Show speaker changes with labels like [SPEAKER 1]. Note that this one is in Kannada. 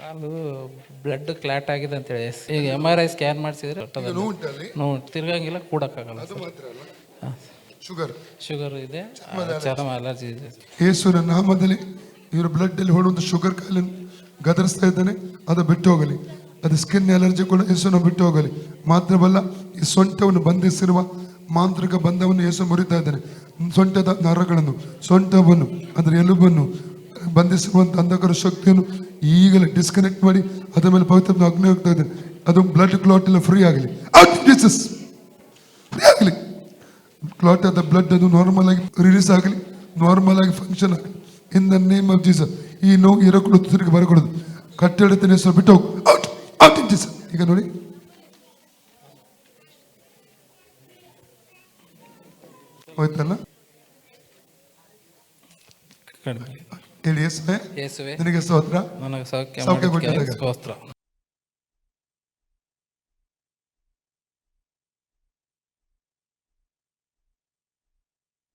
[SPEAKER 1] ಕಾಲು ಬ್ಲಡ್ ಕ್ಲಾಟ್ ಆಗಿದೆ ಅಂತ ಹೇಳಿ ಈಗ MRI ಸ್ಕ್ಯಾನ್ ಮಾಡಿಸಿದ್ರೆ ನೋವು ತಿರ್ಗಂಗಿಲ್ಲ, ಕೂಡಕ್ಕಾಗಲ್ಲ.
[SPEAKER 2] ಅದು ಮಾತ್ರ ಅಲ್ಲ,
[SPEAKER 1] ಶುಗರ್ ಇದೆ, ಚರ್ಮ ಅಲರ್ಜಿ ಇದೆ.
[SPEAKER 2] ಯೇಸುವಿನ ನಾಮದಲ್ಲಿ ಇವರು ಬ್ಲಡ್ ಅಲ್ಲಿ ಹೊಡುವಂತ ಶುಗರ್ ಕಾಯಿಲೆಯನ್ನು ಗದರಿಸ್ತಾ ಇದ್ದಾನೆ. ಅದು ಬಿಟ್ಟು ಹೋಗಲಿ. ಅದು ಸ್ಕಿನ್ ಅಲರ್ಜಿ ಕೂಡ ಯೇಸುವನ್ನು ಬಿಟ್ಟು ಹೋಗಲಿ. ಮಾತ್ರವಲ್ಲ, ಈ ಸೊಂಟವನ್ನು ಬಂಧಿಸಿರುವ ಮಾಂತ್ರಿಕ ಬಂಧವನ್ನು ಯೇಸು ಮುರಿತಾ ಇದ್ದಾನೆ. ಸೊಂಟದ ನರಗಳನ್ನು, ಸೊಂಟವನ್ನು, ಅದರ ಎಲುಬನ್ನು ಬಂಧಿಸುವಂತ ಅಂಧಕಾರ ಶಕ್ತಿಯನ್ನು ಈಗಲೇ ಡಿಸ್ಕನೆಕ್ಟ್ ಮಾಡಿ ಅದರ ಮೇಲೆ ಪವಿತ್ರ ಅಗ್ನಿ ಹೋಗ್ತಾ ಇದ್ದಾನೆ. ಅದು ಬ್ಲಡ್ ಕ್ಲಾಟ್ ಎಲ್ಲ ಫ್ರೀ ಆಗಲಿ, ಫ್ರೀ ಆಗಲಿ. ಕ್ಲಾಟ್ ಆದ ಬ್ಲಡ್ ಅದು ನಾರ್ಮಲ್ ಆಗಿ ರಿಲೀಸ್ ಆಗಲಿ, ನಾರ್ಮಲ್ ಆಗಿ ಫಂಕ್ಷನ್ ಆಗಲಿ. In the name of Jesus. ಈ ನೋವು ಇರಕೊಡು, ತಿರುಗಿ ಬರಕೊಡೋದು, ಕಟ್ಟೆಡುತ್ತೇನೆ ಹೆಸರು ಬಿಟ್ಟು ಹೋಗು. Out out in Jesus. ಈಗ ನೋಡಿ, ಹೋಯ್ತಲ್ಲ. ಹೇಳಿ ಯೇಸುವೆ, ನಿನಗೆ ಸ್ತೋತ್ರ.
[SPEAKER 1] ನನಗೆ ಸೌಖ್ಯ
[SPEAKER 2] ಸೌಖ್ಯ
[SPEAKER 1] ಮಾಡಿದ್ದಕ್ಕೆ
[SPEAKER 2] ಕೊಟ್ಟಿದ್ದಕ್ಕೆ
[SPEAKER 1] ಸ್ತೋತ್ರ.